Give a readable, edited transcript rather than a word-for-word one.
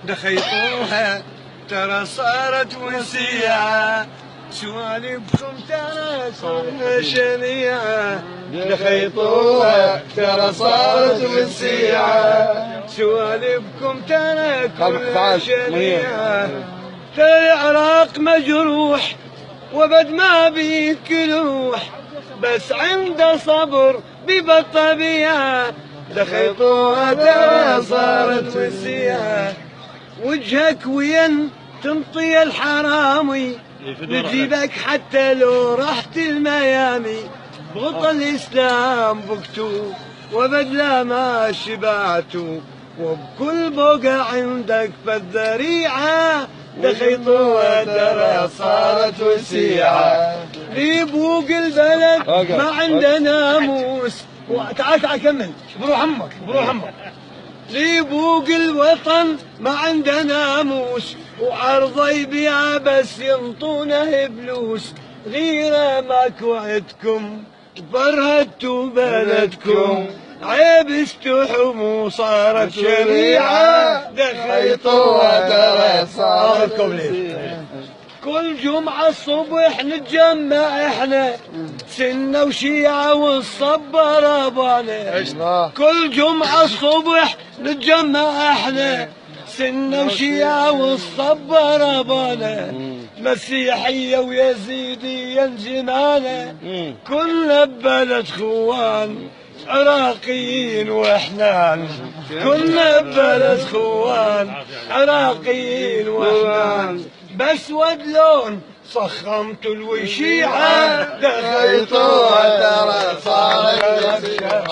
دخيطوها ترى صارت وسيعة، سوالفكم ترى كلها شنيعة. دخيطوها ترى صارت وسيعة، سوالفكم ترى كلها شنيعة. ترى العراق مجروح وبد ما بيه كلوح، بس عنده صبر ببالطبيعة. دخيطوها ترى صارت وسيعة، وجهك وين تنطي الحرامي، نجيبك حتى لو رحت الميامي. بغطى الإسلام بكتو وبدلا ما شبعتو، وبكل بقع عندك فالذريعة. دخيطوها ترى صارت وسيعة، ليبوق البلد ما عنده ناموس. تعال كمل، بروح عمك بروح عمك. ليبوق الوطن ما عنده ناموس، وعرضه يبيع بس ينطونه فلوس. غيره ماكو عندكم فرهدتوا بلدكم، عيب استحموا صارت شريعة. دخيطوها ترى صارت وسيعة. كل جمعة الصبح نتجمع احنا، سنة وشيعة والصبر ابانا. كل جمعة الصبح نتجمع احنا، سنة وشيعة والصبر ابانا. مسيحية ويزيدية انجمانا، كلنا ببلد خوان عراقيين واحنان. كلنا ببلد خوان عراقيين واحنان، بس ودلون صخمت الوشيعة. دخيطوها ترى صارت وسيعة.